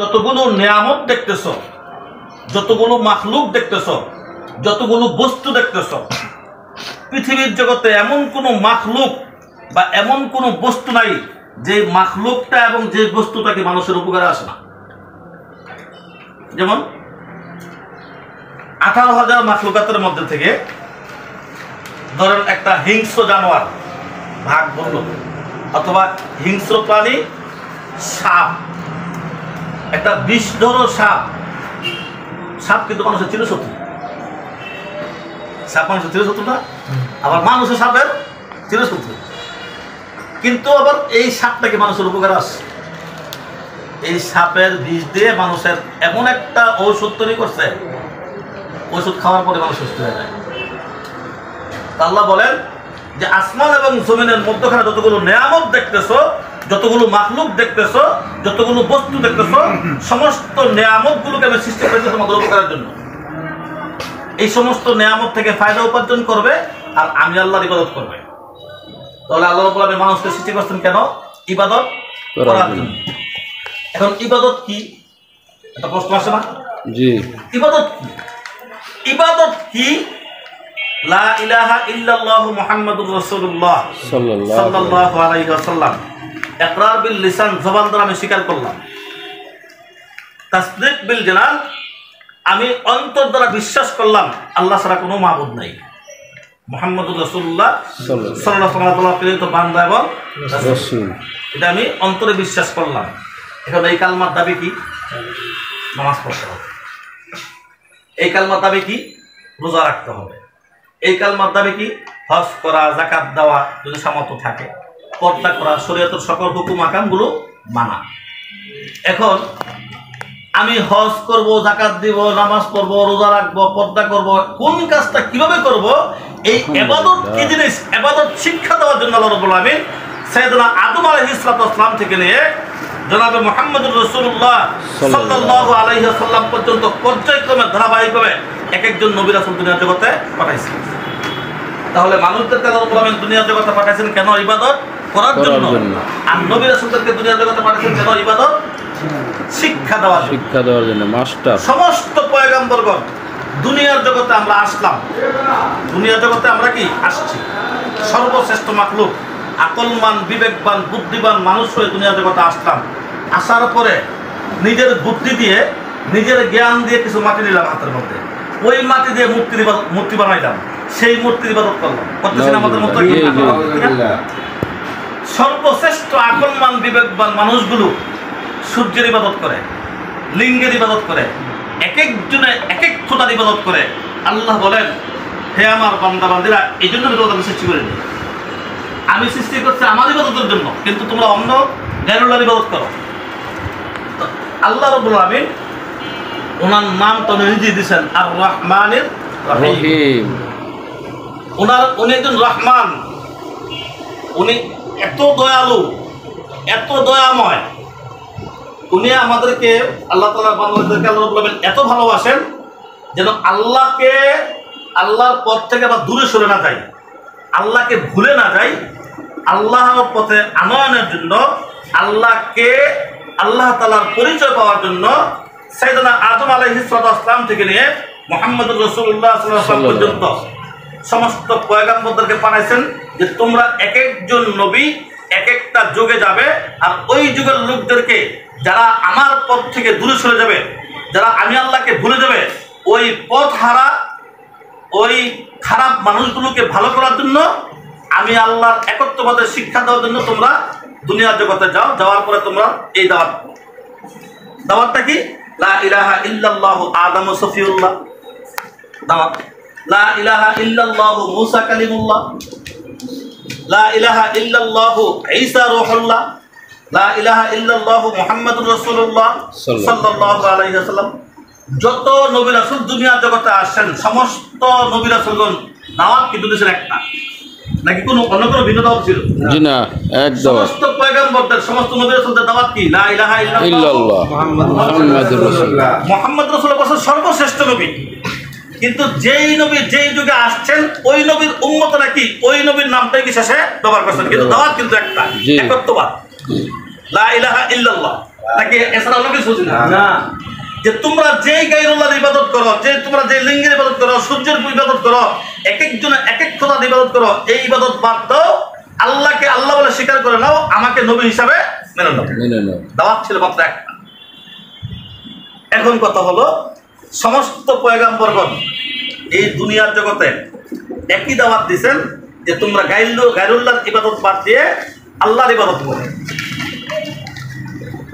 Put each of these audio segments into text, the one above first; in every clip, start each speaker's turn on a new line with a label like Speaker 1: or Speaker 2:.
Speaker 1: যতগুলো নিয়ামত দেখতেছ, যতগুলো মাখলুক দেখতেছ, যতগুলো বস্তু দেখতেছ, পৃথিবীর জগতে এমন কোনো মাখলুক বা এমন কোনো বস্তু নাই যে মাখলুকটা এবং যে বস্তুটাকে মানুষের উপকারে আসে না। যেমন 18,000 মাখলুকাতের মধ্যে থেকে ধরেন একটা হিংস্র জানোয়ার ভাগ বলল, অথবা হিংস্র প্রাণী সাপ, একটা বিষধর সাপ। সাপ কিন্তু মানুষের চিরশত্রু, সাপ মানুষের চিরশত্রু না, আবার মানুষের সাপের চিরশত্রু। কিন্তু আবার এই সাপটাকে মানুষের উপকার আসে। এই সাপের বিষ দিয়ে মানুষের এমন একটা ঔষধ তৈরি করছে, ওষুধ খাওয়ার পরে মানুষ সুস্থ হয়ে যায়। আল্লাহ বলেন যে আসমান এবং জমিনের মধ্যখানে যতগুলো নিয়ামত দেখতেছো, যতগুলো মাখলুক দেখতেছো, যতগুলো বস্তু দেখতেছো, সমস্ত নিয়ামত গুলোকে আমি সৃষ্টি করেছি তোমাদের উপকারের জন্য। এই সমস্ত নিয়ামত থেকে ফায়দা উপার্জন করবে আর আমি আল্লাহর ইবাদত করবে। তাহলে আল্লাহ রাব্বুল আলামিন মানুষকে সৃষ্টি করছেন কেন? ইবাদত করার জন্য। এখন ইবাদত কি? একটা প্রশ্ন আসে না?
Speaker 2: জি।
Speaker 1: ইবাদত কি? ইবাদত কি? লা ইলাহা ইল্লাল্লাহু মুহাম্মাদুর রাসূলুল্লাহ সাল্লাল্লাহু আলাইহি ওয়াসাল্লাম। ইকরার বিল লিসান, জবান দ্বারা আমি স্বীকার করলাম। তাসদীক বিল জানান, আমি অন্তর দ্বারা বিশ্বাস করলাম আল্লাহ ছাড়া কোনো মাবুদ নাই। মুহাম্মাদুর রাসূলুল্লাহ সাল্লাল্লাহু আলাইহি ওয়াসাল্লাম প্রেরিত বান্দা এবং রাসূল, এটা আমি অন্তরে বিশ্বাস করলাম। এখন এই কালমার দাবি কি? নামাজ পড়তে হবে। এই কালমার দাবি কি? রোজা রাখতে হবে। এই কালমার দাবি কি? হজ করা, যাকাত দেওয়া যদি সামর্থ্য থাকে, পর্দা করা, শরীয়তের সকল হুকুম আকামগুলো মানা। এখন আমি হজ করব, যাকাত দিব, নামাজ পড়বো, রোজা রাখবো, পর্দা করব, কোন কাজটা কিভাবে করব, এই ইবাদত কি জিনিস, ইবাদত শিক্ষা দেওয়ার জন্য আল্লাহ রাব্বুল আলামিন সাইয়েদনা আদম আলাইহিস সালাম থেকে নিয়ে জনাবে মুহাম্মদুর রাসূলুল্লাহ সাল্লাল্লাহু আলাইহি ওয়াসাল্লাম পর্যন্ত পর্যায়ক্রমে ধারাবাহিকভাবে এক একজন নবী রাসূল দুনিয়ার জগতে পাঠাইছেন। তাহলে মানুষদেরকে আল্লাহ রাব্বুল আলামিন দুনিয়ার জগতে পাঠাইছেন কেন? ইবাদত করার জন্য। আর নবী রাসূলদেরকে দুনিয়ার জগতে পাঠাইছেন কেন? ইবাদত শিক্ষা দেওয়ার জন্য। মাস্টার সমস্ত পয়গম্বরগণ দুনিয়ার জগতে আমরা আসলাম, দুনিয়ার জগতে আমরা কি আসছি? সর্বশ্রেষ্ঠ মাখলুক, আকলমান, বিবেকবান, বুদ্ধিবান মানুষ হয়ে দুনিয়ার জগতে আসলাম। আসার পরে নিজের বুদ্ধি দিয়ে, নিজের জ্ঞান দিয়ে কিছু মাটি নিলাম হাতের মধ্যে, ওই মাটি দিয়ে মূর্তি বানাইলাম, সেই মূর্তির ইবাদত করলাম। করতেছেন আমাদের মতো? সর্বশ্রেষ্ঠ আকলমান, বিবেকবান মানুষগুলো সূর্যের ইবাদত করে, লিঙ্গের ইবাদত করে, এক একজনে এক এক খোদার ইবাদত করে। আল্লাহ বলেন, হে আমার বান্দা বান্দিরা, এই জন্য আমি তোমাদের সৃষ্টি করিনি। আমি সৃষ্টি করছি আমার ইবাদতের জন্য, কিন্তু তোমরা অন্য গায়রুল্লাহর ইবাদত করো। আল্লাহ রাব্বুল আলামিন ওনার নাম তো নিজেই দিয়েছেন আর রহমানির রহিম। উনি একজন রহমান, উনি এত দয়ালু, এত দয়াময়। উনি আমাদেরকে, আল্লাহ তাআলা বান্দাদেরকে আল্লাহ রাব্বুল আলামিন এত ভালোবাসেন যেন আল্লাহকে, আল্লাহর পথ থেকে আবার দূরে সরে না যাই, আল্লাহকে ভুলে না যাই। আল্লাহর পথে আনয়নের জন্য, আল্লাহকে, আল্লাহ তাআলার পরিচয় পাওয়ার জন্য সাইয়েদনা আদম আলাইহিস সালাম থেকে নিয়ে মুহাম্মদুর রাসূলুল্লাহ সাল্লাল্লাহু আলাইহি ওয়াসাল্লাম পর্যন্ত সমস্ত পয়গম্বরদেরকে পাঠাইছেন যে তোমরা এক একজন নবী এক একটা যুগে যাবে, আর ওই যুগের লোকদেরকে যারা আমার পথ থেকে দূরে সরে যাবে, যারা আমি আল্লাহকে ভুলে যাবে, ওই পথ হারা, ওই খারাপ মানুষগুলোকে ভালো করার জন্য, আমি আল্লাহর একত্ববাদের শিক্ষা দেওয়ার জন্য তোমরা দুনিয়ার জগতে যাও। যাওয়ার পরে তোমরা এই দাওয়াতটা কি? লা ইলাহা ইল্লাল্লাহু আদম সফিউল্লাহ দাওয়াত, লা ইলাহা ইল্লাল্লাহু মুসা কালিমুল্লাহ, লা ইলাহা ইল্লাল্লাহু ঈসা রূহুল্লাহ, লা ইলাহা ইল্লাল্লাহু মুহাম্মাদুর রাসূলুল্লাহ সাল্লাল্লাহু আলাইহি ওয়াসাল্লাম। যত নবী রাসূল দুনিয়ার জগতে আসেন, সমস্ত নবী রাসূলগণ দাওয়াত কিন্তু দিয়েছেন একটা, নাকি কোনো অন্য কোনো ভিন্ন দাওয়াত ছিল? জি না, এক দাওয়াত। সমস্ত পয়গম্বরদের, সমস্ত নবী রাসূলদের দাওয়াত কি? লা ইলাহা ইল্লাল্লাহ মুহাম্মাদুর রাসূলুল্লাহ। মুহাম্মাদুর রাসূলুল্লাহ সর্বশ্রেষ্ঠ নবী। কিন্তু যেই নবী যেই যুগে আসছেন, ওই নবীর উম্মতরা কি ওই নবীর নামটাই কি শেষে ব্যবহার করছেন, কিন্তু দাওয়াত কিন্তু একটা, একত্ববাদ, লা ইলাহা ইল্লাল্লাহ। নাকি এছাড়া অন্য কিছু না? যে তোমরা যেই গায়রুল্লাহর ইবাদত করো, যে তোমরা যে লিঙ্গের ইবাদত করো, সূর্যের ইবাদত করো, এক একজনে এক এক খোদার ইবাদত করো, এই ইবাদত বাদ দাও, আল্লাহকে আল্লাহ বলে স্বীকার করে নাও, আমাকে নবী হিসাবে মেনে নাও। দাওয়াত ছিল মাত্র একটা। এখন কথা হলো, সমস্ত পয়গাম্বরগণ এই দুনিয়ার জগতে একই দাওয়াত দিয়েছেন যে তোমরা গায়রুল্লাহর ইবাদত বাদ দিয়ে আল্লাহর ইবাদত করো।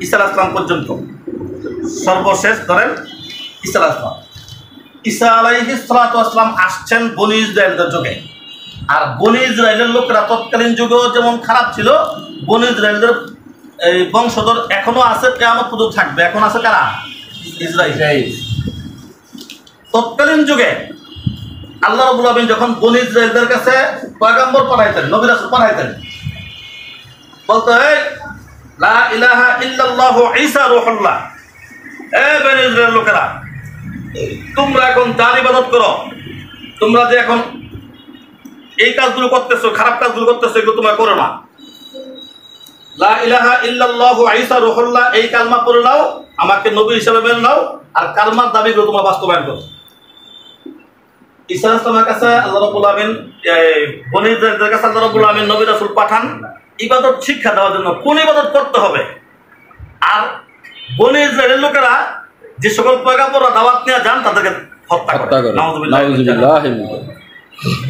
Speaker 1: ঈসা আলাইহিস সালাম পর্যন্ত সর্বশেষ ধরেন ঈসা আলাইহিস সালাম। ঈসা আলাইহিস সালাম আসছেন বনি ইসরায়েলদের যুগে। আর বনি ইসরায়েলের লোকেরা তৎকালীন যুগেও যেমন খারাপ ছিল, বনি ইসরায়েলদের এই বংশধর এখনো আছে, কিয়ামত পর্যন্ত থাকবে। এখন আছে কারা? ইসরায়েল। তৎকালীন যুগে আল্লাহ রাব্বুল আলামিন যখন বনি ইসরায়েলদের কাছে পয়গম্বর পাঠাইতেন, নবী রাসূল পাঠাইতেন, বলতো লা ইলাহা ইল্লাল্লাহু ঈসা রূহুল্লাহ, বনি ইসরায়েল লোকেরা তোমরা এখন যার ইবাদত করো, তোমরা যে এখন এই কাজগুলো করতেছো, খারাপ কাজগুলো করতেছো, এগুলো তোমরা করো না। লা ইলাহা ইল্লাল্লাহু ঈসা রূহুল্লাহ, এই কালমা পড়ে নাও, আমাকে নবী হিসেবে মেনে নাও, আর কালমার দাবিগুলো তোমরা বাস্তবায়ন করো। ঈসা আলাইহিস সালামের কাছে আল্লাহ রাব্বুল আমিন, বনি ইসরায়েলদের কাছে আল্লাহ রাব্বুল আমিন নবী রাসূল পাঠান ইবাদত শিক্ষা দেওয়ার জন্য, কোন ইবাদত করতে হবে। আর বনি ইসরায়েলের লোকেরা যে সকল পয়গম্বররা দাওয়াত নিয়ে যান তাদেরকে হত্যা করে। নাউযুবিল্লাহ।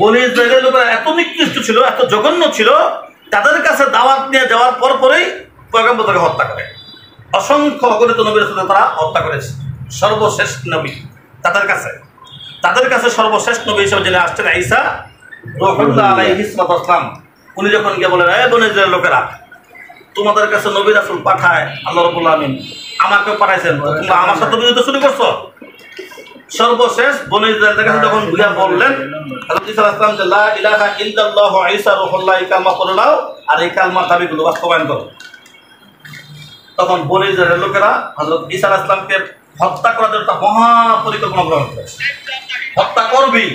Speaker 1: বনি ইসরায়েলের লোকেরা এত নিকৃষ্ট ছিল, এত জঘন্য ছিল, তাদের কাছে দাওয়াত নিয়ে যাওয়ার পরেই পয়গম্বরকে হত্যা করে। অসংখ্য অগণিত নবী রাসূলদের তারা হত্যা করেছে। সর্বশেষ নবী তাদের কাছে সর্বশেষ নবী হিসেবে যিনি আসছেন ঈসা রূহুল্লাহ আলাইহিস সালাম, উনি যখন গিয়ে বলেন, বনি ইসরায়েলের লোকেরা তোমাদের কাছে নবী রাসূল পাঠায় আল্লাহ রাব্বুল আমিন, আমাকে পাঠাইছেন, তোমরা আমার সাথে বিরোধিতা শুরু করছো। সর্বশেষ বনি ইসরায়েলদের কাছে যখন ঘুরে বললেন হযরত ঈসা আলাইহিস সালাম যে লা ইলাহা ইল্লাল্লাহু ঈসা রূহুল্লাহ, এই কালমা পড়ে নাও আর এই কালমার দাবিগুলো বাস্তবায়ন করো, তখন বনি ইসরায়েলের লোকেরা হযরত ঈসা আলাইহিস সালামকে হত্যা করার জন্য একটা মহা পরিকল্পনা গ্রহণ করেছে। হত্যা করবি।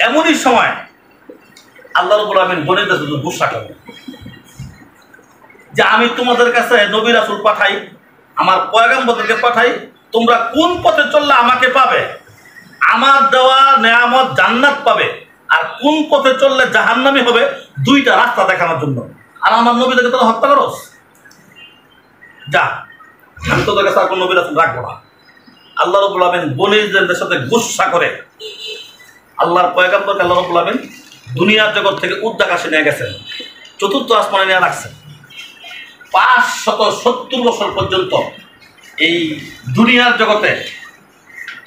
Speaker 1: এমনই সময় আল্লাহ রাব্বুল আমিন বনি ইসরায়েলকে গুসা করলেন যে আমি তোমাদের কাছে নবী রাসূল পাঠাই, আমার পয়গম্বরদেরকে পাঠাই, তোমরা কোন পথে চললে আমাকে পাবে, আমার দেওয়া নেয়ামত জান্নাত পাবে, আর কোন পথে চললে জাহান্নামী হবে, দুইটা রাস্তা দেখানোর জন্য। আর আমার নবীদেরকে তোরা হত্যা করস, যা, আমি তোদের কাছে আর কোন নবী রাসূল রাখবো না। আল্লাহ রাব্বুল আমিন বনি ইসরায়েলদের সাথে গুসা করে আল্লাহর পয়গম্বরকে আল্লাহ রাব্বুল আমিন দুনিয়ার জগৎ থেকে উর্ধ্বাকাশে নিয়ে গেছেন, চতুর্থ আসমানে নিয়ে রাখছেন। 570 বছর পর্যন্ত এই দুনিয়ার জগতে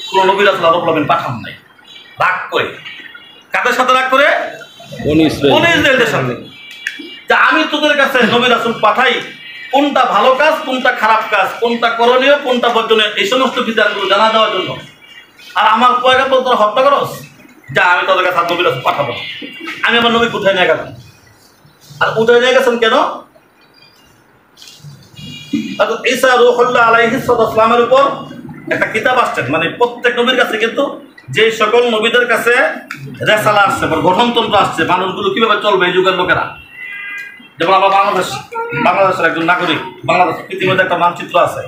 Speaker 1: কোন নবী রাসূল আল্লাহ রাব্বুল আমিন পাঠান নাই। রাগ করে, কাদের সাথে রাগ করে? বনি ইসরায়েলদের সাথে। যে আমি তোদের কাছে নবী রাসূল পাঠাই, কোনটা ভালো কাজ, কোনটা খারাপ কাজ, কোনটা করণীয়, কোনটা বর্জনীয়, এই সমস্ত বিধানগুলো জানা দেওয়ার জন্য। আর আমার পয়গম্বর তোরা হত্যা করস, যা, আমি তোদের কাছে নবী রাসূল পাঠাবো। আমি আমার নবী উঠায় নিয়ে গেলাম। আর উঠায় নিয়ে গেছেন কেন? ঈসা রূহুল্লাহ আলাইহিস সালামের উপর একটা কিতাব আসছেন, মানে প্রত্যেক নবীর কাছে কিন্তু যে সকল নবীদের কাছে রেসালা আসছে, গঠনতন্ত্র আসছে, মানুষগুলো কিভাবে চলবে এই যুগের লোকেরা। যেমন আমরা বাংলাদেশের একজন নাগরিক, বাংলাদেশ পৃথিবীতে একটা মানচিত্র আছে,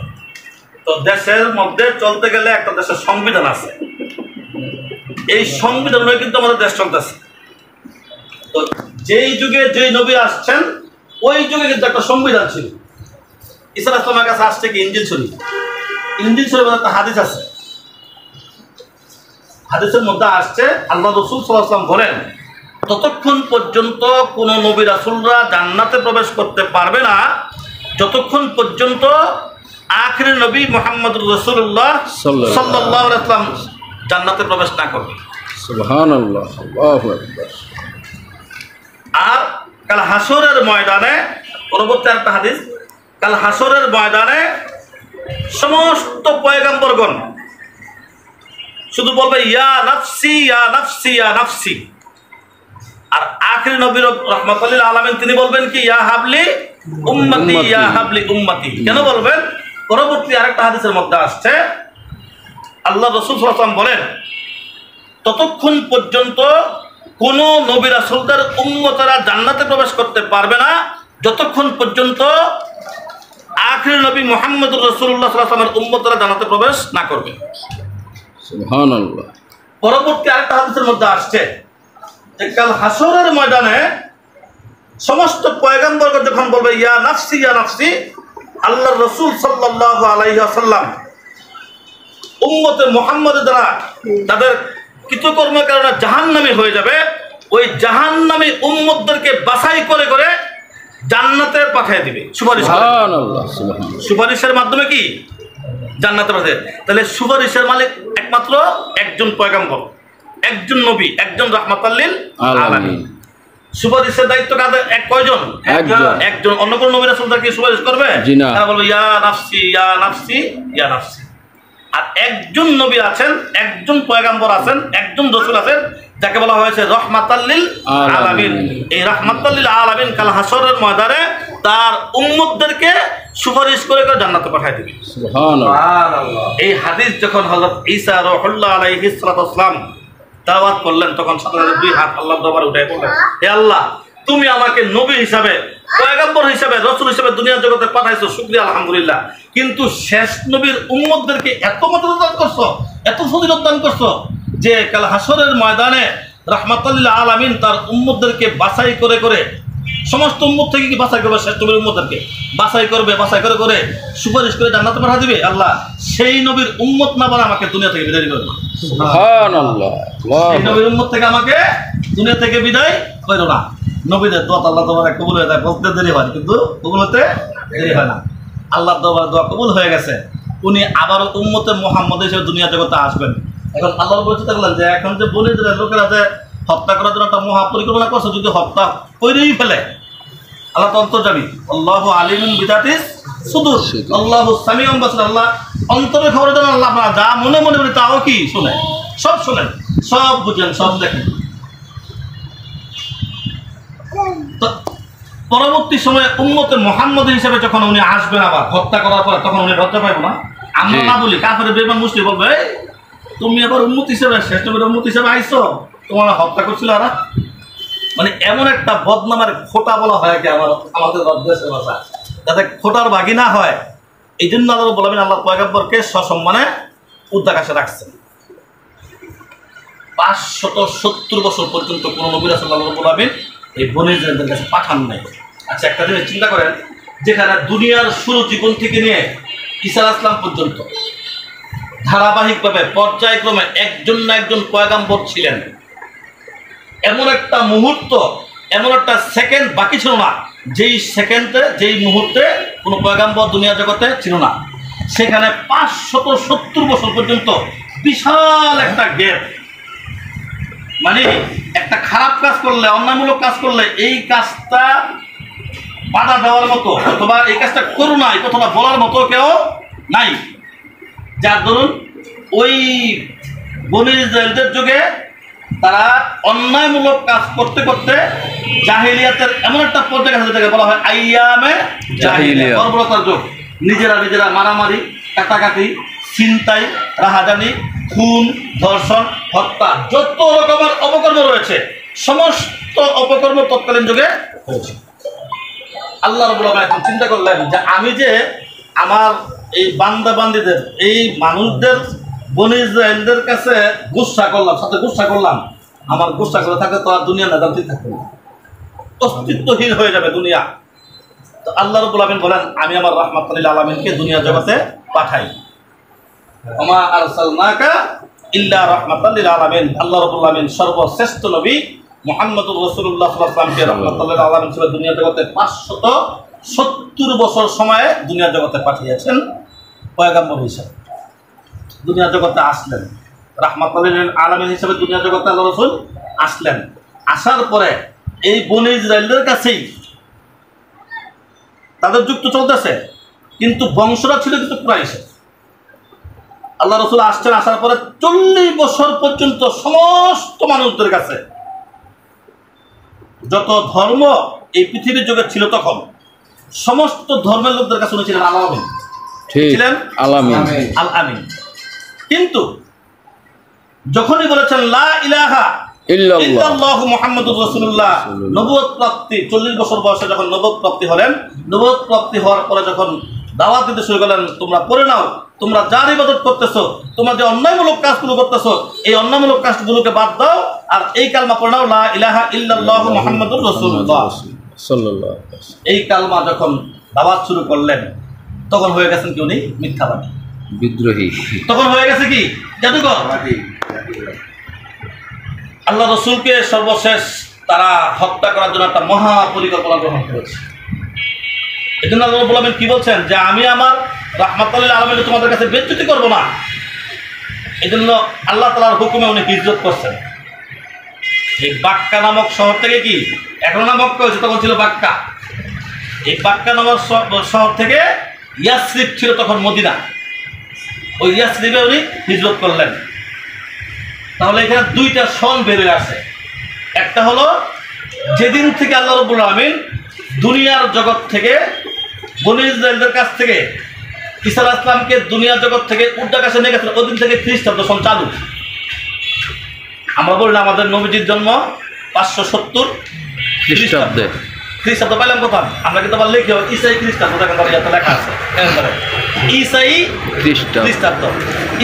Speaker 1: তো দেশের মধ্যে চলতে গেলে একটা দেশের সংবিধান আছে, এই সংবিধান নয় কিন্তু আমাদের দেশ চলতেছে। তো যেই যুগে যেই নবী আসছেন ওই যুগে কিন্তু একটা সংবিধান ছিল। ঈসা আলাইহিস সালামের কাছে আসছে কি ইনজিল শরীফ। ইনজিল শরীফের একটা হাদিস আছে, হাদিসের মধ্যে আসছে আল্লাহ রাসূল সাল্লাল্লাহু আলাইহি ওয়াসাল্লাম বলেন, ততক্ষণ পর্যন্ত কোন নবী রাসূলরা জান্নাতে প্রবেশ করতে পারবে না যতক্ষণ পর্যন্ত আখির নবী মুহাম্মদুর রাসূলুল্লাহ সাল্লাল্লাহু আলাইহি ওয়াসাল্লাম জান্নাতে প্রবেশ না করবে।
Speaker 2: সুবহানাল্লাহ, আল্লাহু আকবার।
Speaker 1: আর কাল হাসরের ময়দানে, পরবর্তী একটা হাদিস, কাল হাসরের ময়দানে সমস্ত পয়গম্বরগণ শুধু বলবে ইয়া নাফসি ইয়া নাফসি ইয়া নাফসি। আর আখির নবী রাহমাতুল লিল আলামিন তিনি বলবেন কি ইয়া হাবলি উম্মতি ইয়া হাবলি উম্মতি। কেন বলবেন? পরবর্তী আরেকটা হাদিসের মধ্যে আসছে আল্লাহ রাসূল সাল্লাল্লাহু আলাইহি ওয়াসাল্লাম বলেন, ততক্ষণ পর্যন্ত কোন নবী রাসূলদের উম্মতরা জান্নাতে প্রবেশ করতে পারবে না যতক্ষণ পর্যন্ত আখির নবী মুহাম্মদুর রাসূলুল্লাহ সাল্লাল্লাহু আলাইহি ওয়াসাল্লামের উম্মতরা জান্নাতে প্রবেশ না করবে।
Speaker 2: সুবহানাল্লাহ।
Speaker 1: পরবর্তী আরেকটা হাদিসের মধ্যে আসছে যে কাল হাসরের ময়দানে সমস্ত পয়গম্বরগণ যখন বলবে ইয়া নাফসি ইয়া নাফসি, আল্লাহর রাসূল সাল্লাল্লাহু আলাইহি ওয়াসাল্লাম উম্মতে মুহাম্মদের দ্বারা তাদের কৃতকর্মের কারণে জাহান্নামী হয়ে যাবে, ওই জাহান্নামী উম্মতদেরকে বাছাই করে করে জান্নাতে পাঠিয়ে দিবে সুপারিশ করে।
Speaker 2: সুবহানাল্লাহ সুবহানাল্লাহ।
Speaker 1: সুপারিশের মাধ্যমে কি জান্নাতে পাঠিয়ে। তাহলে সুপারিশের মালিক একমাত্র একজন পয়গম্বর, একজন নবী, একজন রাহমাতাল লিল আলামিন। সুপারিশের দায়িত্ব কাদের? কয়জন? একজন। অন্য কোন নবী রাসূলরা কি সুপারিশ করবে? তারা বলবে ইয়া নাফসি ইয়া নাফসি ইয়া নাফসি। আর একজন নবী আছেন, একজন পয়গম্বর আছেন, একজন রাসূল আছেন যাকে বলা হয়েছে রাহমাতাল লিল আলামিন। এই রাহমাতাল লিল আলামিন কাল হাসরের ময়দানে তার উম্মতদেরকে সুপারিশ করে করে জান্নাতে পাঠিয়ে দিবে। সুবহানাল্লাহ। এই হাদিস যখন হযরত ঈসা রূহুল্লাহ আলাইহিস সালাতু ওয়াস সালাম তেলাওয়াত করলেন, তখন সাথে সাথে দুই হাত আল্লাহর দরবারে উঠায় বললেন, হে আল্লাহ, তুমি আমাকে নবী হিসাবে, পয়গম্বর হিসাবে, রাসূল হিসাবে দুনিয়া জগতে পাঠাইছো, শুকরিয়া আলহামদুলিল্লাহ। কিন্তু শেষ নবীর উম্মতদেরকে এত মর্যাদা দান করছো, এত ফজিলত দান করছো যে কাল হাসরের ময়দানে রাহমাতাল লিল আলামিন তার উম্মতদেরকে বাছাই করে করে, সমস্ত উম্মত থেকে কি বাছাই করবে? শেষ নবীর উম্মতদেরকে বাছাই করবে, বাছাই করে করে সুপারিশ করে জান্নাতে পাঠিয়ে দিবে। আল্লাহ, সেই নবীর উম্মত না বানা আমাকে দুনিয়া থেকে বিদায় করবে।
Speaker 2: সুবহানাল্লাহ।
Speaker 1: সেই নবীর উম্মত থেকে আমাকে দুনিয়া থেকে বিদায় করো না। নবীদের দোয়া আল্লাহ দরবারে কবুল হয়ে যায়, বলতে দেরি হয় কিন্তু কবুল হতে দেরি হয় না। আল্লাহর দরবারে দোয়া কবুল হয়ে গেছে, উনি আবার উম্মতে মুহাম্মদ হিসেবে দুনিয়া জগতে আসবেন। এখন আল্লাহর পরিচিত করলেন যে এখন যে বলে দিলেন লোকেরা যে হত্যা করার জন্য একটা মহা পরিকল্পনা করছে, যদি হত্যা করেই ফেলে, আল্লাহ তো অন্তর্যামী, আল্লাহু আলিমুন বিযাতিস সুদূর, আল্লাহু সামিউন বাসীর। আল্লাহ অন্তরের খবর জানেন, আল্লাহ যা মনে মনে বলি তাও কি শুনে, সব শুনেন, সব বুঝেন, সব দেখেন। তো পরবর্তী সময়ে উম্মতে মুহাম্মদ হিসেবে যখন উনি আসবেন আবার হত্যা করার পরে, তখন উনি লজ্জা পাইব না? আমরা না বলি, কাফের বেঈমান মুশরিক বলবে, তুমি আবার উম্মত হিসেবে, শেষ নবীর উম্মত হিসেবে আইছো, তোমার হত্যা করছিল আর। মানে এমন একটা বদনামের খোটা বলা হয় কি আমাদের দেশের ভাষা, যাতে খোটার ভাগি না হয়, এই জন্য আল্লাহ বলবেন আল্লাহ পয়গম্বরকে সসম্মানে উদ্যাকাশে রাখছেন। 570 বছর পর্যন্ত কোন নবী রাসূল আল্লাহ বলবেন এই বনী ইসরাঈলদের কাছে পাঠান নাই। আচ্ছা, একটা জিনিস চিন্তা করেন, যেখানে দুনিয়ার শুরু জীবন থেকে নিয়ে ঈসা আলাইহিস সালাম পর্যন্ত ধারাবাহিকভাবে পর্যায়ক্রমে একজন না একজন পয়গম্বর ছিলেন, এমন একটা মুহূর্ত, এমন একটা সেকেন্ড বাকি ছিল না যেই সেকেন্ডে, যেই মুহূর্তে কোনো পয়গম্বর দুনিয়া জগতে ছিল না। সেখানে 570 বছর পর্যন্ত বিশাল একটা গ্যাপ। মানে একটা খারাপ কাজ করলে, অন্যায়মূলক কাজ করলে এই কাজটা বাধা দেওয়ার মতো অথবা এই কাজটা করো না এই কথাটা বলার মতো কেউ নাই। যার ধরুন ওই বনী ইসরাঈলদের যুগে তারা অন্যায়মূলক কাজ করতে করতে জাহিলিয়াতের এমন একটা পর্যায়ে গেছে যেটাকে বলা হয় আইয়ামে জাহিলিয়া, বর্বরতার যুগ। নিজেরা মারামারি, কাটাকাটি, ছিনতাই, রাহাজানি, খুন, ধর্ষণ, হত্যা, যত রকমের অপকর্ম রয়েছে সমস্ত অপকর্ম তৎকালীন যুগে হয়েছে। আল্লাহ রাব্বুল আলামিন চিন্তা করলেন যে আমি যে আমার এই বান্দা বান্দীদের, এই মানুষদের, বনী ইসরাঈলদের কাছে গুসা করলাম, সাথে গুসা করলাম, আমার গুসা করে থাকলে তো আর দুনিয়া নাজাতি থাকবে না, অস্তিত্বহীন হয়ে যাবে দুনিয়া। তো আল্লাহ রাব্বুল আলামিন বলেন আমি আমার রাহমাতুল লিল আলামিনকে দুনিয়া জগতে পাঠাই। ওমা আরসালনাকা ইল্লা রাহমাতাল লিল আলামিন। আল্লাহ রাব্বুল আলামিন সর্বশ্রেষ্ঠ নবী মুহাম্মদুর রাসূলুল্লাহ সাল্লাল্লাহু আলাইহি ওয়াসাল্লামকে রাহমাতাল লিল আলামিন হিসেবে দুনিয়া জগতে 570 বছর সময়ে দুনিয়া জগতে পাঠিয়েছেন পয়গম্বর হিসেবে। দুনিয়া জগতে আসলেন রাহমাতাল লিল আলামিন হিসেবে, দুনিয়া জগতে আল্লাহ রাসূল আসলেন। আসার পরে এই বনী ইসরাঈলদের কাছেই তাদের যুগ তো চলতেছে, কিন্তু বংশরা ছিল কিন্তু কুরাইশের। আল্লাহ রাসূল আসছেন, আসার পরে 40 বছর পর্যন্ত সমস্ত মানুষদের কাছে যত ধর্ম এই পৃথিবীর যুগে ছিল তখন সমস্ত ধর্মের লোকদের কাছে উনি ছিলেন আল আমিন, ছিলেন আল আমিন। কিন্তু যখনই বলেছেন লা ইলাহা ইল্লাল্লাহু মুহাম্মাদুর রাসূলুল্লাহ, নবুয়ত প্রাপ্তি 40 বছর বয়সে যখন নবুয়ত প্রাপ্তি হলেন, নবুয়ত প্রাপ্তি হওয়ার পরে যখন দাওয়াত দিতে শুরু করলেন, তোমরা পড়ে নাও, তোমরা যার ইবাদত করতেছো, তোমরা যে অন্যায়মূলক কাজগুলো করতেছো, এই অন্যায়মূলক কাজগুলোকে বাদ দাও আর এই কালমা পড়ে নাও, লা ইলাহা ইল্লাল্লাহু মুহাম্মাদুর রাসূলুল্লাহ।
Speaker 2: সাল্লাল্লাহু আলাইহি ওয়াসাল্লাম।
Speaker 1: এই কালমা যখন দাওয়াত শুরু করলেন তখন হয়ে গেছেন কি উনি মিথ্যাবাদী,
Speaker 2: বিদ্রোহী।
Speaker 1: তখন হয়ে গেছে কি জাদুকর। আল্লাহ রসুলকে সর্বশেষ তারা হত্যা করার জন্য একটা মহা পরিকল্পনা গ্রহণ করেছে। এই জন্য আল্লাহ রাব্বুল আলামিন কি বলছেন যে আমি আমার রাহমাতুল লিল আলামিন তোমাদের কাছে বেজ্জতি করব না। এই জন্য আল্লাহ তাআলার হুকুমে উনি হিজরত করছেন। এই বাক্কা নামক শহর থেকে, কি এখন না মক্কা হয়েছে, তখন ছিল বাক্কা, এই বাক্কা নামক শহর থেকে ইয়াসরিব ছিল তখন মদিনা, ওই ইয়াসরিবে উনি হিজরত করলেন। তাহলে এখানে দুইটা সন বেরিয়ে আসে। একটা হলো যেদিন থেকে আল্লাহ রাব্বুল আলামিন দুনিয়ার জগৎ থেকে বনী ইসরাঈলদের কাছ থেকে ঈসা আলাইহিস সালামকে দুনিয়ার জগৎ থেকে উর্ধ্বাকাশে নিয়ে গেছেন, ওই দিন থেকে খ্রিস্টাব্দ সন চালু। আমরা বলি না আমাদের নবীজির জন্ম 570
Speaker 2: খ্রিস্টাব্দে।
Speaker 1: খ্রিস্টাব্দ পাইলাম কোথাও? আমরা কিন্তু আবার লিখি ঈসাই খ্রিস্টাব্দ, দেখেন ইয়াতে লেখা আছে ঈসাই খ্রিস্টাব্দ।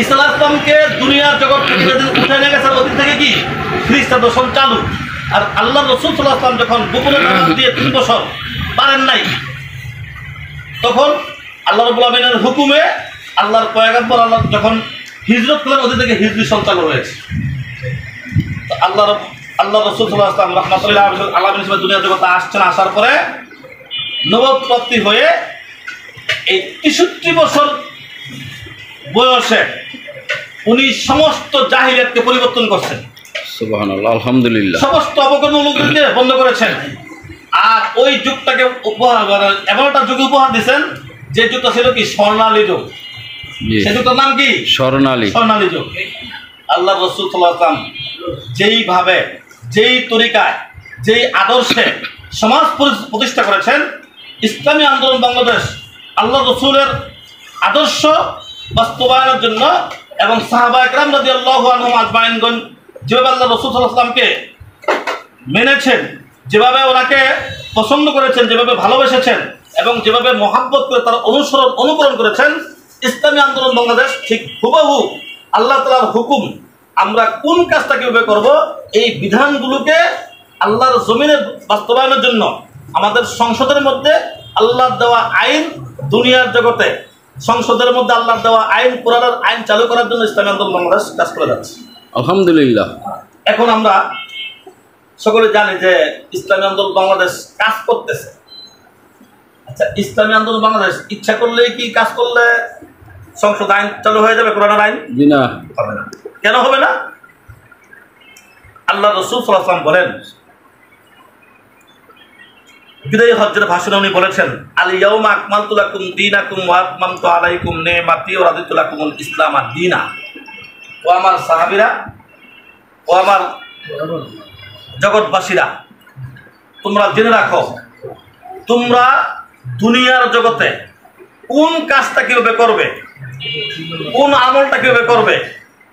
Speaker 1: ঈসা আলাইহিস সালামকে দুনিয়ার জগৎ থেকে যেদিন উঠে নিয়ে গেছেন ওই দিন থেকে কি খ্রিস্টাব্দ সন চালু। আর আল্লাহ রাসূল সাল্লাল্লাহু আলাইহি ওয়াসাল্লাম যখন গোপনে দাওয়াত দিয়ে 3 বছর পারেন নাই, তখন আল্লাহ রাব্বুল আলামিনের হুকুমে আল্লাহর পয়গম্বর আল্লাহ যখন হিজরত করলেন ওই দিন থেকে হিজরি সন চালু হয়েছে। তো আল্লাহ রাসূল সাল্লাল্লাহু আলাইহি ওয়াসাল্লাম রাহমাতুল লিল আলামিন হিসেবে দুনিয়ার জগতে আসছেন। আসার পরে নবুয়ত প্রাপ্তি হয়ে এই 63 বছর বয়সে উনি সমস্ত জাহিলিয়াতকে পরিবর্তন করছেন।
Speaker 2: সুবহানাল্লাহ, আলহামদুলিল্লাহ।
Speaker 1: সমস্ত অবকর্মগুলোকে বন্ধ করেছেন। আর ওই যুগটাকে উপহার, এমন একটা যুগে উপহার দিয়েছেন যে যুগটা ছিল কি স্বর্ণালী যুগ। সেই যুগটার নাম কি? স্বর্ণালী যুগ। আল্লাহ রাসূল সাল্লাল্লাহু আলাইহি ওয়াসাল্লাম যেইভাবে, যেই তরিকায়, যেই আদর্শে সমাজ প্রতিষ্ঠা করেছেন, ইসলামী আন্দোলন বাংলাদেশ আল্লাহ রসুলের আদর্শ বাস্তবায়নের জন্য এবং সাহাবায়ে কেরাম রাদিয়াল্লাহু আনহুম আজমাইনগণ যেভাবে আল্লাহ রসুল সাল্লাল্লাহু আলাইহি ওয়াসাল্লামকে মেনেছেন, যেভাবে ওনাকে পছন্দ করেছেন, যেভাবে ভালোবেসেছেন এবং যেভাবে মহাব্বত করে তারা অনুকরণ করেছেন, ইসলামী আন্দোলন বাংলাদেশ ঠিক হুবহু আল্লাহ তাআলার হুকুম আমরা কোন কাজটা কীভাবে করব, এই বিধানগুলোকে আল্লাহর জমিনে বাস্তবায়নের জন্য আমাদের সংসদের মধ্যে আল্লাহর দেওয়া আইন, দুনিয়ার জগতে সংসদের মধ্যে আল্লাহর দেওয়া আইন, কোরআনের আইন চালু করার জন্য ইসলামী আন্দোলন বাংলাদেশ কাজ করে যাচ্ছে,
Speaker 2: আলহামদুলিল্লাহ।
Speaker 1: এখন আমরা সকলে জানি যে ইসলামী আন্দোলন বাংলাদেশ কাজ করতেছে। আচ্ছা, ইসলামী আন্দোলন বাংলাদেশ ইচ্ছা করলেই কি কাজ করলে সংসদ আইন চালু হয়ে যাবে? কোরআনের আইন
Speaker 2: না,
Speaker 1: হবে না। কেন হবে না? আল্লাহ রাসূল সাল্লাল্লাহু আলাইহি ওয়াসাল্লাম বলেন, বিদায়ী হজ্জের ভাষণে উনি বলেছেন, আল ইয়াউমা আকমালতু লাকুম দীনাকুম ওয়া আতমামতু আলাইকুম নি'মাতি ওয়া রাদিতু লাকুমুল ইসলাম দীনা। ও আমার সাহাবীরা, ও আমার জগৎবাসীরা, তোমরা জেনে রাখো, তোমরা দুনিয়ার জগতে কোন কাজটা কিভাবে করবে, কোন আমলটা কিভাবে করবে,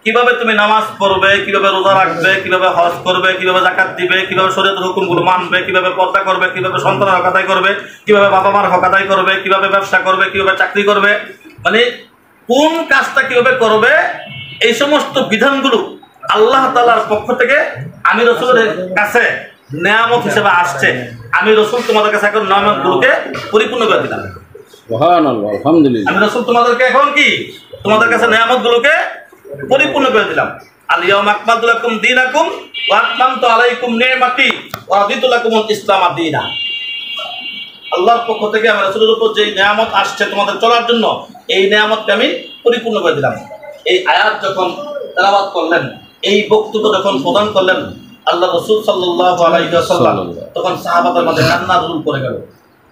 Speaker 1: কিভাবে তুমি নামাজ পড়বে, কিভাবে রোজা রাখবে, কিভাবে হজ করবে, কিভাবে যাকাত দিবে, কিভাবে শরীয়তের হুকুমগুলো মানবে, কিভাবে পর্দা করবে, কিভাবে সন্তানের হক আদায় করবে, কিভাবে বাবা মার হক আদায় করবে, কিভাবে ব্যবসা করবে, কিভাবে চাকরি করবে, মানে কোন কাজটা কিভাবে করবে, এই সমস্ত বিধানগুলো আল্লাহ তাআলার পক্ষ থেকে আমি রাসূলের কাছে নেয়ামত হিসেবে আসছে। আমি রাসূল তোমাদের কাছে এখন নেয়ামতগুলোকে পরিপূর্ণ করে দিলাম।
Speaker 2: সুবহানাল্লাহ, আলহামদুলিল্লাহ।
Speaker 1: আমি রাসূল তোমাদেরকে এখন কি তোমাদের কাছে নেয়ামতগুলোকে পরিপূর্ণ করে দিলাম। আল ইয়াউমা আকমালতু লাকুম দীনাকুম ওয়া আতমামতু আলাইকুম নি'মাতি ওয়া রাদিতু লাকুমুল ইসলাম দীনা। আল্লাহর পক্ষ থেকে আমার রাসূলের উপর যে নিয়ামত আসছে তোমাদের চলার জন্য, এই নিয়ামতকে আমি পরিপূর্ণ করে দিলাম। এই আয়াত যখন তেলাওয়াত করলেন, এই বক্তব্য যখন প্রদান করলেন আল্লাহ রাসূল সাল্লাল্লাহু আলাইহি ওয়াসাল্লাম, তখন সাহাবাদের মধ্যে কান্নার রুল পড়ে গেল।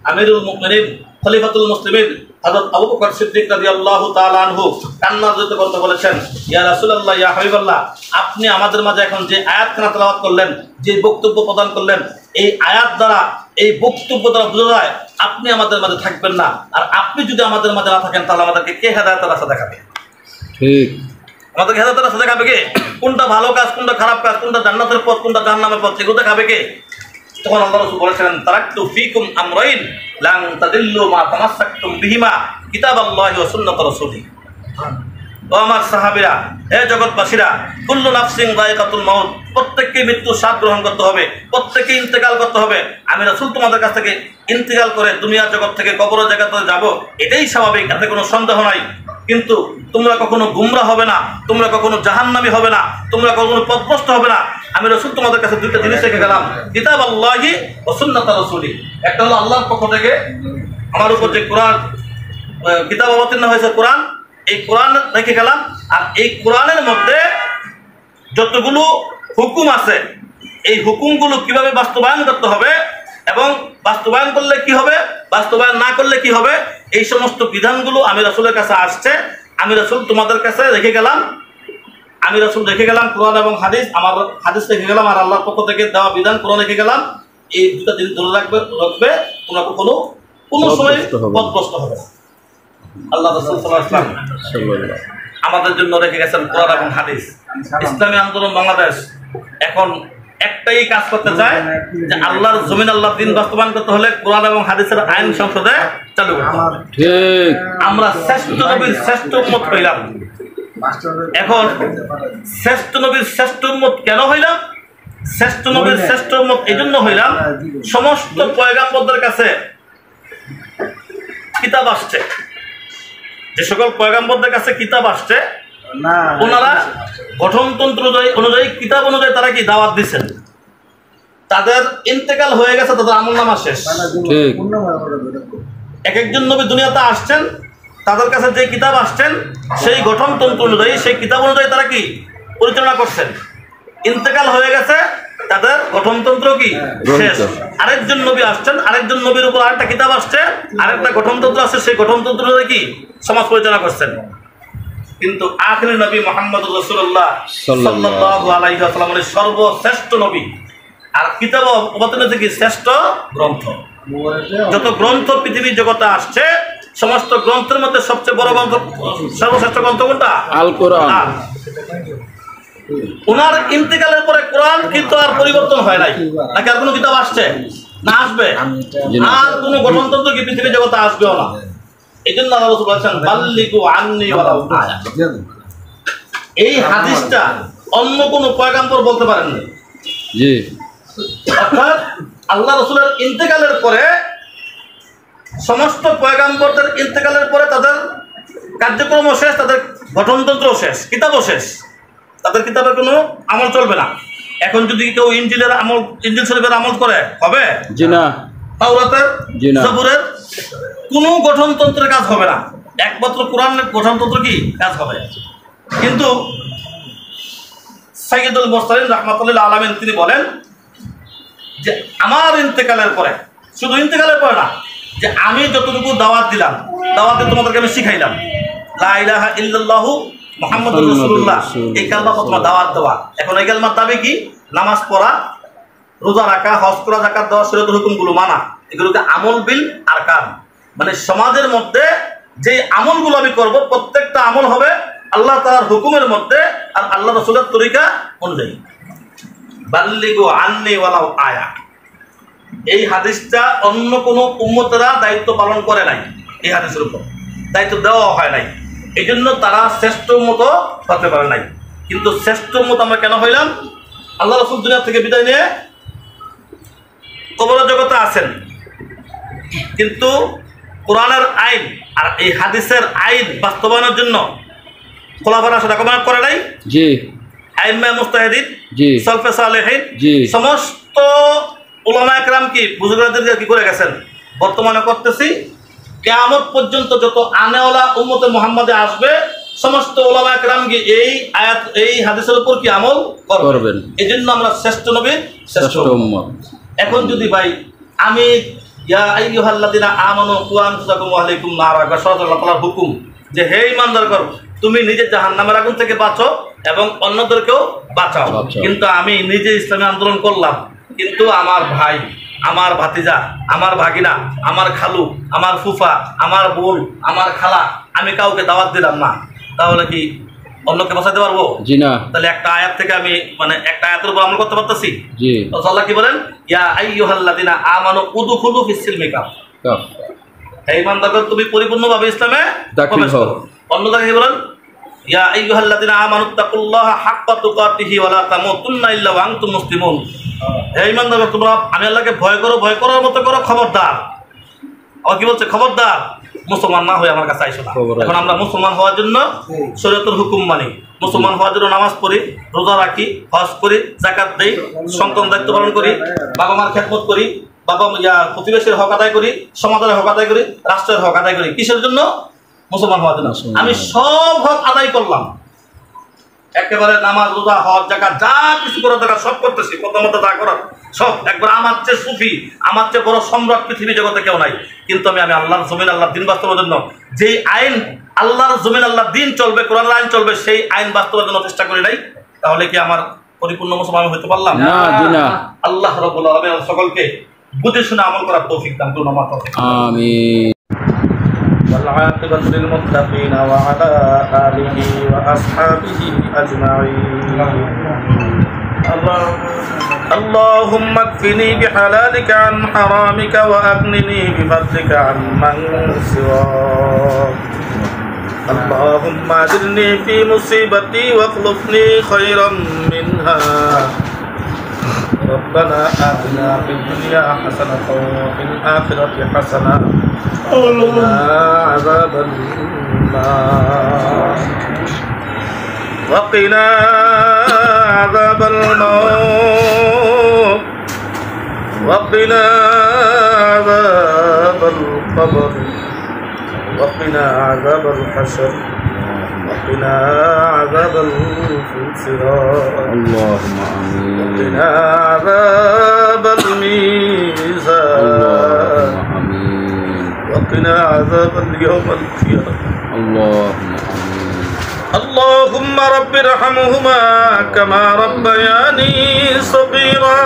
Speaker 1: আমিরুল মুমিনিন খলিফাতুল মুসলিমিন হযরত আবু বকর সিদ্দিক রাদিয়াল্লাহু তাআলা আনহু কান্নার জড়িত করতে বলেছেন, ইয়া রাসূলুল্লাহ, ইয়া হাবিবাল্লাহ, আপনি আমাদের মাঝে এখন যে আয়াতখানা তেলাওয়াত করলেন, যে বক্তব্য প্রদান করলেন, এই আয়াত দ্বারা, এই বক্তব্য দ্বারা বোঝা যায় আপনি আমাদের মাঝে থাকবেন না। আর আপনি যদি আমাদের মাঝে না থাকেন তাহলে আমাদেরকে কে হেদায়েতের রাস্তা দেখাবে?
Speaker 2: ঠিক,
Speaker 1: আমাদেরকে হেদায়েতের রাস্তা দেখাবে কে? কোনটা ভালো কাজ, কোনটা খারাপ কাজ, কোনটা জান্নাতের পথ, কোনটা জাহান্নামের পথ, এগুলো দেখাবে কে? তখন আল্লাহ রাসূল বলেছেন, তারাকতু ফীকুম আমরাইন লান তাদিল্লু মা তামাসসাকতুম বিহিমা কিতাবাল্লাহি ওয়া সুন্নাত রাসূলি। ও আমার সাহাবীরা, হে জগৎবাসীরা, কুল্লু নাফসিন যায়কাতুল মাউত, প্রত্যেককে মৃত্যু স্বাদ গ্রহণ করতে হবে, প্রত্যেককে ইন্তেকাল করতে হবে। আমি রাসূল তোমাদের কাছ থেকে ইন্তেকাল করে দুনিয়ার জগৎ থেকে কবরের জায়গাতে যাব, এটাই স্বাভাবিক, এতে কোনো সন্দেহ নাই। কিন্তু তোমরা কখনো গুমরা হবে না, তোমরা কখনো জাহান্নামী হবে না, তোমরা কখনো পথভ্রষ্ট হবে না। আমি রাসূল তোমাদের কাছে দুইটা জিনিস রেখে গেলাম, কিতাবাল্লাহি ওয়া সুন্নাত রাসূলি। একটা হলো আল্লাহর পক্ষ থেকে আমার উপর যে কোরআন কিতাব অবতীর্ণ হয়েছে, কোরআন, এই কোরআন রেখে গেলাম। আর এই কোরআনের মধ্যে যতগুলো হুকুম আছে, এই হুকুমগুলো কিভাবে বাস্তবায়ন করতে হবে এবং বাস্তবায়ন করলে কি হবে, বাস্তবায়ন না করলে কি হবে, এই সমস্ত বিধানগুলো আমি রাসূলের কাছে আসছে। আমি রাসূল তোমাদের কাছে রেখে গেলাম, আমি রাসূল রেখে গেলাম কোরআন এবং হাদিস, আমার হাদিস রেখে গেলাম, আর আল্লাহর পক্ষ থেকে দেওয়া বিধান কোরআন রেখে গেলাম। এই দুটো জিনিস ধরে রাখবে, তোমরা কোনো সময় পথভ্রষ্ট হবে না। আল্লাহ রাসূল সাল্লাল্লাহু আলাইহি ওয়াসাল্লাম আমাদের জন্য রেখে গেছেন কোরআন এবং হাদিস। ইসলামী আন্দোলন বাংলাদেশ এখন একটাই কাজ করতে চায় যে আল্লাহর জমিন, আল্লাহর দ্বীন বাস্তবায়ন করতে হলে কোরআন এবং হাদিসের আইন সংসদে চালু করতে হবে।
Speaker 2: ঠিক।
Speaker 1: আমরা শ্রেষ্ঠ নবীর শ্রেষ্ঠ উম্মত হইলাম। এখন শ্রেষ্ঠ নবীর শ্রেষ্ঠ উম্মত কেন হইলাম? শ্রেষ্ঠ নবীর শ্রেষ্ঠ উম্মত এই জন্য হইলাম, সমস্ত পয়গাম্বরদের কাছে কিতাব আসছে, যে সকল পয়গাম্বরদের কাছে কিতাব আসছে ওনারা গঠনতন্ত্র অনুযায়ী কিতাব অনুযায়ী তারা কি দাওয়াত দিচ্ছেন। তাদের ইন্তেকাল হয়ে গেছে, তাদের আমলনামা শেষ। এক একজন নবী দুনিয়াতে আসছেন, তাদের কাছে যে কিতাব আসছেন সেই গঠনতন্ত্র অনুযায়ী, সেই কিতাব অনুযায়ী তারা কি পরিচালনা করছেন। ইন্তেকাল হয়ে গেছে, তাদের গঠনতন্ত্র কি শেষ। আরেকজন নবী আসছেন, আরেকজন নবীর উপর আরেকটা কিতাব আসছে, আরেকটা গঠনতন্ত্র আসছে, সেই গঠনতন্ত্র অনুযায়ী কি সমাজ পরিচালনা করছেন। কিন্তু আখির নবী মুহাম্মদুর রাসূলুল্লাহ সাল্লাল্লাহু আলাইহি ওয়াসাল্লামের সর্বশ্রেষ্ঠ নবী, আর কিতাব অবতীর্ণ থেকে শ্রেষ্ঠ গ্রন্থ। যত গ্রন্থ পৃথিবীর জগতে আসছে, সমস্ত গ্রন্থের মধ্যে সবচেয়ে বড় গ্রন্থ, সর্বশ্রেষ্ঠ গ্রন্থ কোনটা? আল কোরআন। ওনার ইন্তেকালের পরে কোরআন কিন্তু আর পরিবর্তন হয় নাই, নাকি আর কোনো কিতাব আসছে না আসবে? আর কোনো গঠনতন্ত্র কি পৃথিবীর জগতে আসবেও না। এই জন্য আল্লাহ রাসূল বলেছেন, বাল্লিগু আন্নী ওয়ালাউ আয়া। এই হাদিসটা অন্য কোন পয়গাম্বর বলতে পারেন না। জি। অর্থাৎ আল্লাহ রাসূলের ইন্তেকালের পরে, সমস্ত পয়গাম্বরদের ইন্তেকালের পরে তাদের কার্যক্রমও শেষ, তাদের গঠনতন্ত্রও শেষ, কিতাবও শেষ। তাদের কিতাবের কোনো আমল চলবে না। এখন যদি কেউ ইনজিলের আমল, ইনজিল শরীফের আমল করে, হবে? জি না। তাওরাতের, জবুরের কোনো গঠনতন্ত্রের কাজ হবে না, একমাত্র কোরআনের গঠনতন্ত্র কি কাজ হবে। কিন্তু সাইয়্যিদুল মুরসালিন রাহমাতুল্লাহ আলামিন তিনি বলেন যে আমার ইন্তেকালের পরে, শুধু ইন্তেকালের পরে না, যে আমি যতটুকু দাওয়াত দিলাম, দাওয়াতে তোমাদেরকে আমি শিখাইলাম লা ইলাহা ইল্লাল্লাহু মুহাম্মাদুর রাসূলুল্লাহ, এই কালমা তোমার দাওয়াত দেওয়া। এখন এই কালমার দাবি কি? নামাজ পড়া, রোজা রাখা, হজ করা, যাকাত দেওয়া, শরীয়তের হুকুমগুলো মানা। এগুলোকে আমল বিল আরকান, মানে সমাজের মধ্যে যে আমলগুলো আমি করব, প্রত্যেকটা আমল হবে আল্লাহ তাআলার হুকুমের মধ্যে আর আল্লাহ রাসূলের তরিকা অনুযায়ী। বাল্লিগু আন্নী ওয়ালাউ আয়া। এই হাদিসটা অন্য কোনো উম্মতেরা দায়িত্ব পালন করে নাই, এই হাদিসের উপর দায়িত্ব দেওয়া হয় নাই। এই জন্য তারা শ্রেষ্ঠ উম্মত হতে পারে নাই। কিন্তু শ্রেষ্ঠ উম্মত আমরা কেন হইলাম? আল্লাহ রাসূল দুনিয়া থেকে বিদায় নিয়ে কবরের জগতে আছেন, কিন্তু কোরআনের আইন আর এই হাদিসের আইন বাস্তবায়নের জন্য খোলাফায়ে রাশিদিন রেকমেন্ড করে নাই। জি। আইম্মায়ে মুজতাহিদিন, জি, সালফে সালেহিন, জি, সমস্ত উলামায়ে কেরাম কি বুজুর্গদের কি করে গেছেন, বর্তমানে করতেছি। কিয়ামত পর্যন্ত যত আনেওয়ালা উম্মতে মুহাম্মাদে আসবে, সমস্ত উলামায়ে কেরাম কি এই আয়াত, এই হাদিসের উপর কি আমল করবেন। এজন্য আমরা শ্রেষ্ঠ নবীর শ্রেষ্ঠ উম্মত। এখন যদি ভাই আমি ইয়া আইয়ুহাল্লাযিনা আমানু কু আনফুসাকুম ওয়া আহলিকুম নারা, আল্লাহ তাআলার হুকুম যে হে ঈমানদারগণ, তুমি নিজে জাহান্নামের আগুন থেকে বাঁচো এবং অন্যদেরকেও বাঁচাও। কিন্তু আমি নিজে ইসলামী আন্দোলন করলাম, কিন্তু আমার ভাই, আমার ভাতিজা, আমার ভাগিনা, আমার খালু, আমার ফুফা, আমার বোন, আমার খালা, আমি কাউকে দাওয়াত দিলাম না, তাহলে কি অন্যকে বাঁচাতে পারবো? জি না। তাহলে একটা আয়াত থেকে আমি, মানে একটা আয়াতের উপর আমল করতে পারতেছি? জি। আল্লাহ কি বলেন? ইয়া আইয়ুহাল্লাযিনা আমানু উদখুলু ফিস সিলমি কাফা। হে ইমানদারগণ তুমি পরিপূর্ণভাবে ইসলামে
Speaker 2: দাখিল
Speaker 1: প্রবেশ
Speaker 2: হও।
Speaker 1: করো। অন্য জায়গায় বলেন ইয়া আইয়ুহাল্লাযিনা আমানুত্তাকুল্লাহা হাক্কা তুকাতিহি ওয়া লা তামুতুন্না ইল্লা ওয়া আনতুম মুসলিমুন। হে ইমানদারগণ তোমরা আমি আল্লাহকে ভয় করো, ভয় করার মতো করো, খবরদার। আর কি বলছে? খবরদার মুসলমান না হয়ে আমার কাছে আইসো না। এখন আমরা মুসলমান হওয়ার জন্য শরীয়তের হুকুম মানি, মুসলমান হওয়ার জন্য নামাজ পড়ি, রোজা রাখি, হজ করি, যাকাত দেই, সন্তান দায়িত্ব পালন করি, বাবা মার খেদমত করি, প্রতিবেশীর হক আদায় করি, সমাজের হক আদায় করি, রাষ্ট্রের হক আদায় করি। কিসের জন্য? মুসলমান হওয়ার জন্য। আমি সব হক আদায় করলাম, একেবারে নামাজ, রোজা, হজ, যাকাত যা কিছু করার দরকার সব করতেছি, প্রথমত যা করার সব। একবার আমার চেয়ে সুফি, আমার চেয়ে বড় সম্রাট পৃথিবী জগতে কেউ নাই। কিন্তু আমি আল্লাহর জমিন, আল্লাহর দিন বাস্তবের জন্য যেই আইন আল্লাহর জমিন, আল্লাহর দিন চলবে, কোরআনের আইন চলবে, সেই আইন বাস্তবের জন্য চেষ্টা করি নাই। তাহলে কি আমার পরিপূর্ণ মুসলমান হতে পারলাম?
Speaker 2: না, জি না।
Speaker 1: আল্লাহ রাব্বুল আলামিন সকলকে বুঝে শুনে আমল করার তৌফিক দান করুন। আমার তৌফিক
Speaker 2: আমিন।
Speaker 1: والعاقبة للمتقين وعلى آله وأصحابه أجمعين. اللهم اكفني بحلالك عن حرامك وأغنني بفضلك عمن سواك. اللهم أجرني في مصيبتي واخلفني خيرا منها. ربنا آتنا في الدنيا حسنة وفي الآخرة حسنة وقنا عذاب النار وقنا عذاب الموت وقنا عذاب القبر وقنا عذاب الحشر وقنا عذاب الانصراف.
Speaker 2: اللهم آمين.
Speaker 1: وقنا عذاب الميزان.
Speaker 2: اللهم آمين.
Speaker 1: وقنا عذاب اليوم القيامة.
Speaker 2: اللهم آمين.
Speaker 1: اللهم رب ارحمهما كما ربياني صغيرا.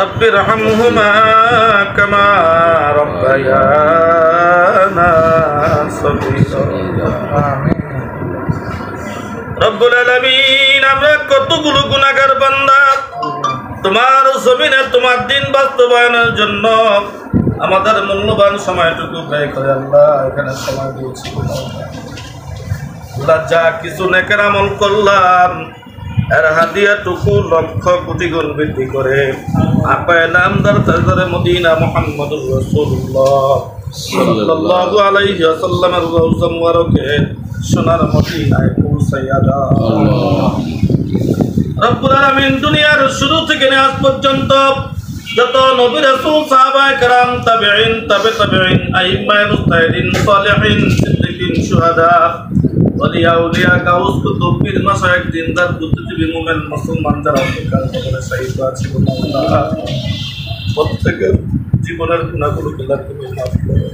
Speaker 1: رب ارحمهما كما ربيانا صغيرا. রব্বুল আলামিন, আমরা কতগুলো গুনাহগার বান্দা, তোমার জমিনে তোমার দিন বাস্তবায়নের জন্য আমাদের মূল্যবান সময়টুকু ব্যয় করে আল্লাহ এখানে সময় দিয়েছি। আল্লাহ যা কিছু নেকের আমল করলাম এর হাদিয়াটুকু লক্ষ কোটি গুণ বৃদ্ধি করে আপায় নামদার তাজদারে মদিনা মুহাম্মদুর রাসূলুল্লাহ সাল্লাল্লাহু আলাইহি ওয়াসাল্লামের রওজা মুবারকে সোনার মদিনায় পৌঁছাইয়া দাও। রব্বুল আলামিন, দুনিয়ার শুরু থেকে আজ পর্যন্ত যত নবী রাসূল সাহাবায়ে কেরাম তাবেঈন তাবে তাবেঈন আইম্মায়ে মুজতাহিদিন সালিহিন সিদ্দিকিন শুহাদা ওলিয়া উলিয়া গাউস কুতুব পীর মাশায়েখ দিনদার বুদ্ধিজীবী মুমিন মুসলমান যারা অন্ধকার কবরে শহীদ আছে, আল্লাহ প্রত্যেকের জীবনের গুনাহগুলোকে তুমি মাফ করো।